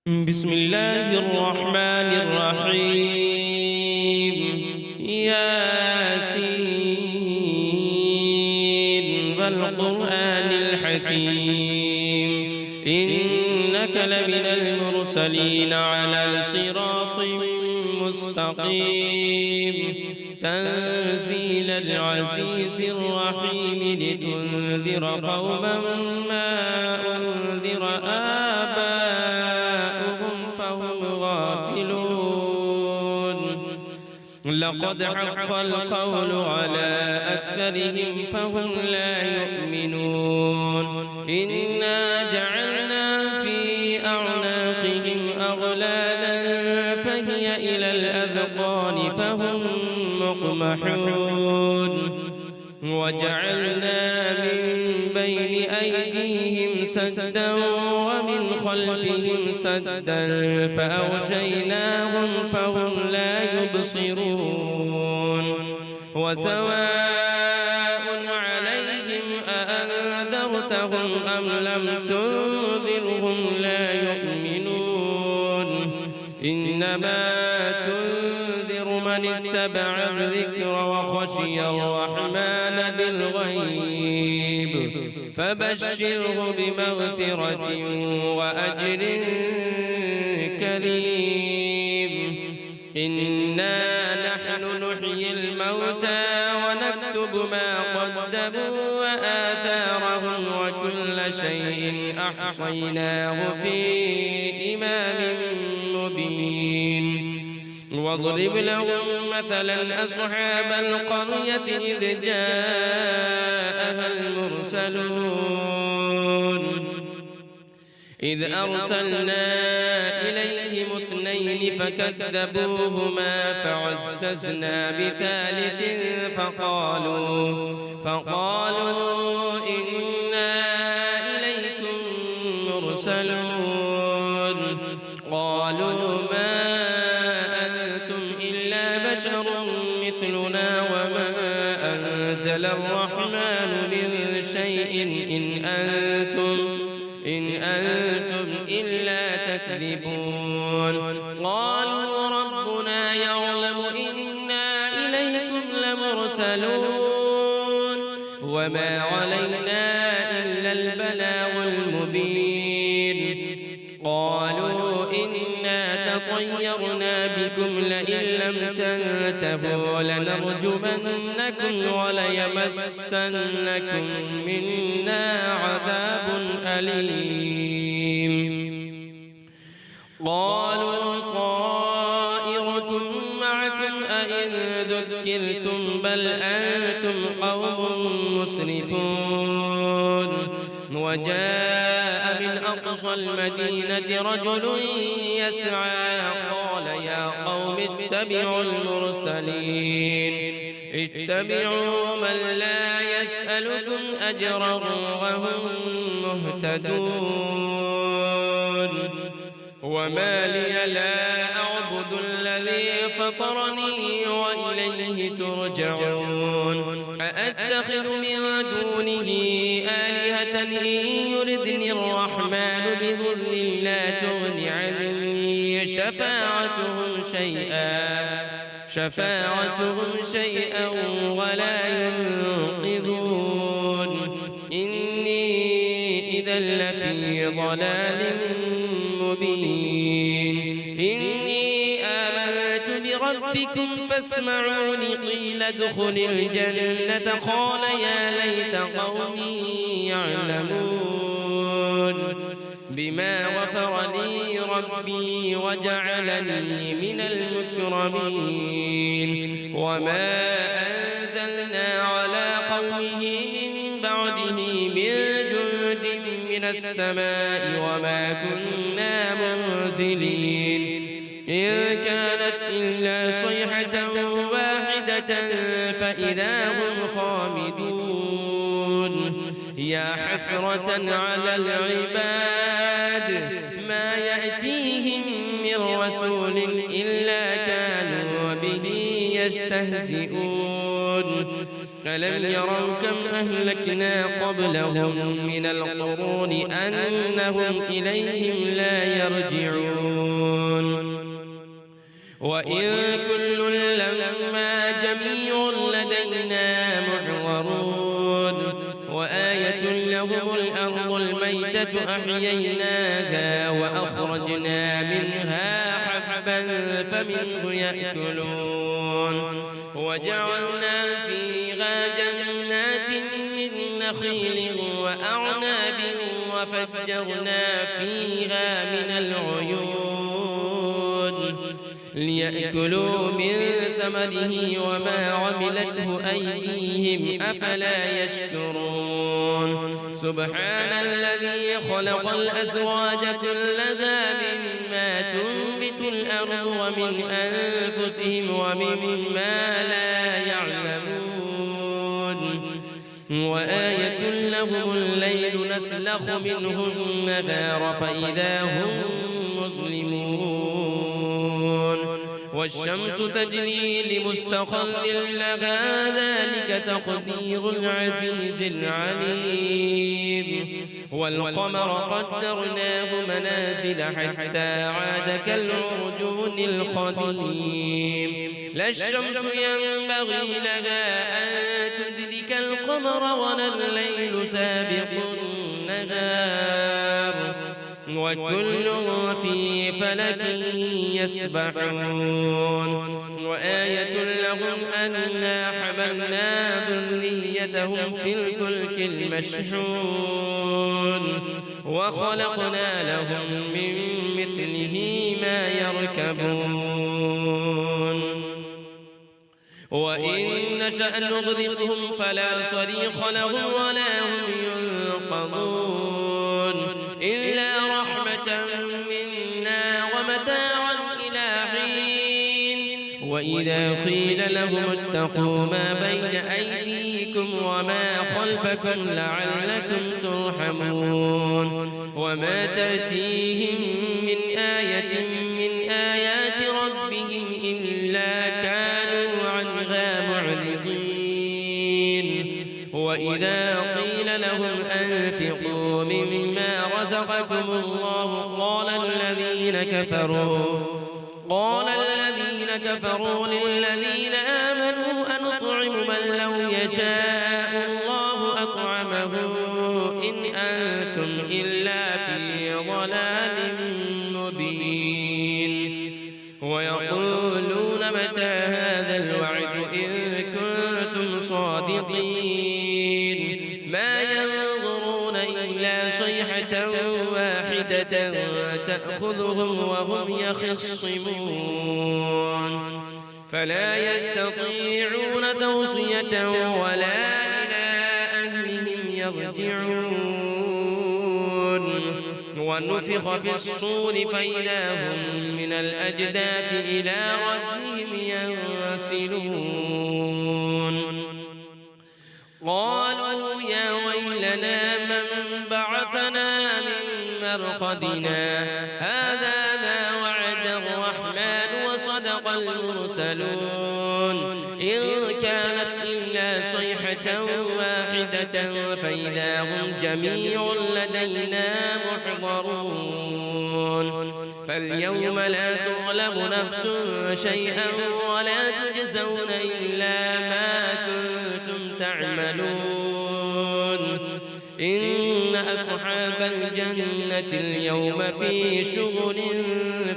بسم الله الرحمن الرحيم. ياسين والقرآن الحكيم إنك لمن المرسلين على صراط مستقيم تنزيل العزيز الرحيم لتنذر قوما ما أنذر آباؤهم فهم غافلون. لقد حق القول على أكثرهم فهم لا يؤمنون. إنا جعلنا في أعناقهم أغلالا فهي إلى الأذقان فهم مقمحون. وجعلنا من بين أيديهم سدا ومن خلفهم سدا فأغشيناهم فهم لا يبصرون. وسواء عليهم أأنذرتهم أم لم تنذرهم لا يؤمنون. إنما تنذر من اتبع الذكر وخشي الرحمن بالغيب فبشره بمغفرة وأجر كريم. إنا نحن نحيي الموتى ونكتب ما قدموا وآثارهم وكل شيء أحصيناه في إمام مبين. واضرب لهم مثلا أصحاب القرية إذ جاءها المرسلون إذ أرسلنا إليهم اثنين فكذبوهما فعززنا بثالث فقالوا إنا إليكم مرسلون. قالوا ما أنتم إلا بشر مثلنا وما أنزل الرحمن من شيء إن أنتم إلا تكذبون. قالوا ربنا يعلم إنا إليكم لمرسلون وما علينا إلا البلاغ المبين. قالوا إنا تطيرنا بكم لئن لم تنتهوا لنرجمنكم وليمسنكم منا عذاب أليم. قالوا طائركم معكم أئن ذكرتم بل أنتم قوم مسرفون. وجاء من أقصى المدينة رجل يسعى قال يا قوم اتبعوا المرسلين اتبعوا من لا يسألكم أجرا وهم مهتدون. وما لي لا أعبد الذي فطرني وإليه ترجعون. أأتخذ من دونه آلهة إن يردني الرحمن بضر لا تغن عني شفاعتهم شيئا ولا ينقذون. إني إذا لفي ضلال مبين. إني آمنت بربكم فاسمعون قيل ادخل الجنة قال يا ليت قومي يعلمون بما غفر لي ربي وجعلني من المكرمين. وما أنزلنا على قومه من بعده من جند من السماء وما كنا منزلين. إن كانت إلا صيحة واحدة فإذا هم خامدون. يا حسرة على العباد ما يأتيهم من رسول إلا كانوا به يستهزئون. ألم يروا كم أهلكنا قبلهم من القرون أنهم إليهم لا يرجعون وإن كل لما جميع لدينا محضرون وآية لهم الأرض الميتة أحييناها وأخرجنا منها حبا فمنه يأكلون وجعلنا فيها جنات من نخيل وأعناب وفجرنا فيها من العيون ليأكلوا من ثمره وما عملته أيديهم أفلا يشكرون سبحان الذي خلق الأزواج كلها مما تنبت الأرض ومن أنفسهم ومما لا يعلمون وآية لهم الليل نسلخ منه النهار فإذا هم مظلمون والشمس تجري لمستقر لها ذلك تقدير العزيز العليم والقمر قدرناه منازل حتى عاد كالعرجون القديم لا الشمس ينبغي لها أن تدرك القمر ولا الليل سابق النهار وكل في فلك يسبحون وآية لهم أنا حملنا ذريتهم في الفلك المشحون وخلقنا لهم من مثله ما يركبون وإن نشأ نغرقهم فلا صريخ لهم ولا هم ينقذون إلا رحمة منا ومتاعا إلى حين وإذا قيل لهم اتقوا ما بين أيديكم وما خلفكم لعلكم ترحمون وما تأتيهم من آية من آيات ربهم إلا كانوا عنها معرضين وإذا قيل لهم أنفقوا مما رزقكم الله قال الذين كفروا للذين آمنوا أنطعم من لو يشاء الله أطعمه إن أنتم إلا في ضلال مبين ويقولون متى هذا الوعد إن كنتم صادقين ما ينظرون إلا صيحة واحدة تأخذهم وهم يخصمون فلا يستطيعون توصية ولا إلى أهلهم يرجعون ونفخ في الصور فإذا هم من الأجداث إلى ربهم ينسلون قالوا يا ويلنا من بعثنا من مرقدنا هذا ما وعد الرحمن وصدق المرسلون إن كانت إلا صيحة واحدة فإذا هم جميع لدينا محضرون فاليوم لا تظلم نفس شيئا ولا تجزون إلا ما كنتم تعملون إن أصحاب الجنة اليوم في شغل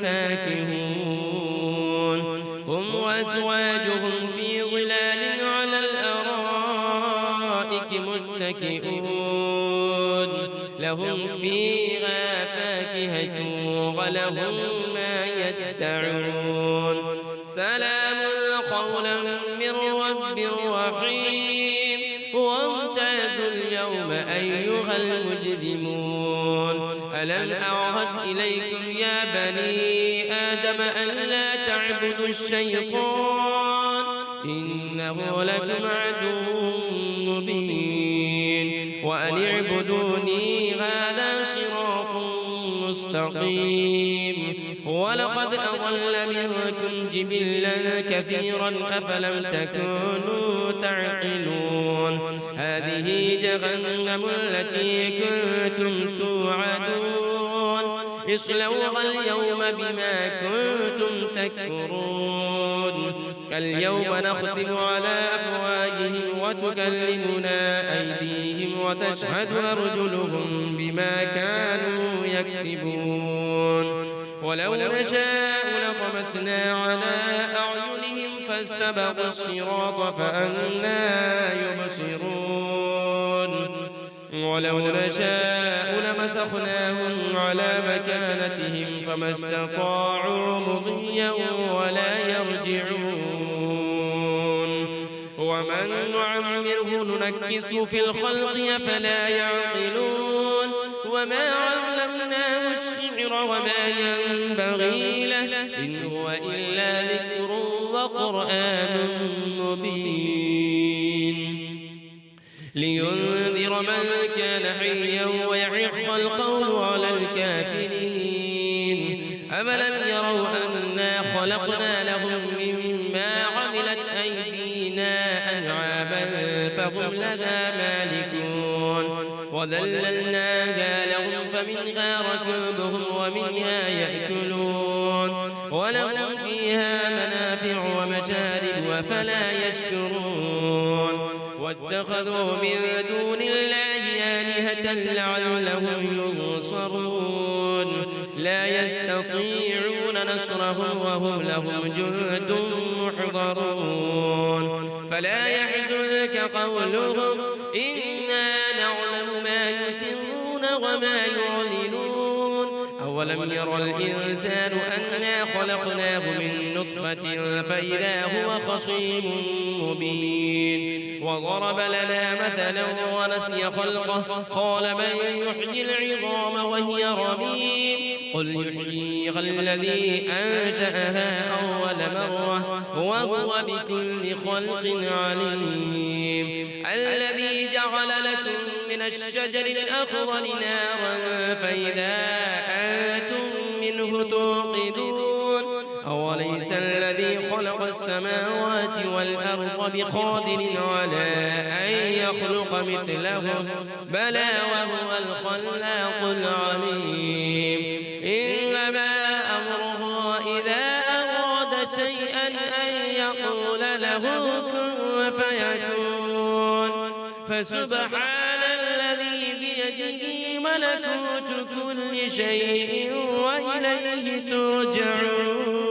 فاكهون هم وأزواجهم في ظلال على الأرائك متكئون لهم فيها فاكهة ولهم ما يدعون سلام قولا من رب رحيم وامتازوا اليوم أيها المجرمون ألم أعهد إليكم يا بني آدم ألا تعبدوا الشيطان إنه لكم عدو مبين وأن اعبدوني هذا صراط مستقيم ولقد أضل منكم جبلا كثيرا أفلم تكونوا تعقلون هذه جهنم التي كنتم توعدون اصلوها اليوم بما كنتم تكفرون اليوم نختم على أفواههم وتكلمنا أيديهم وتشهد أرجلهم بما كانوا يكسبون ولو نشاء لطمسنا على أعينهم فاستبقوا الصراط فأنى يبصرون ولو نشاء لمسخناهم على مكانتهم فما استطاعوا مضيا ولا يرجعون ومن نعمره ننكسه في الخلق أفلا يعقلون وما علمناه الشعر وما ينبغي له إن هو إلا ذكر وقرآن مبين لينذر من كان حيا ويحق القول على الكافرين أفلم يروا أنا خلقنا لهم مما عملت أيدينا أنعاما فهم لها مالكون وذللناها لهم فمنها ركوبهم ومنها يأكلون ولهم فيها منافع ومشارب أفلا يشكرون واتخذوا من دون الله آلهة لعلهم ينصرون لا يستطيعون نصرهم وهم لهم جند محضرون فلا يحزنك قولهم إنا نعلم ما يسرون وما يعلنون أولم ير الإنسان أنا خلقناه من نطفة فإذا هو خصيم مبين وضرب لنا مثلا ونسي خلقه قال من يحيي العظام وهي رميم قل يحييها الذي أنشأها أول مرة وهو بكل خلق عليم الذي جعل لكم من الشجر الأخضر نارا فإذا أنتم منه توقدون أوليس الذي خلق السماوات والأرض بقادر على أن يخلق مثلهم بلى وهو الخلاق العليم إنما أمره إذا أراد شيئا أن يقول له كن فيكون فسبحان الذي بيده ملكوت كل شيء وإليه ترجعون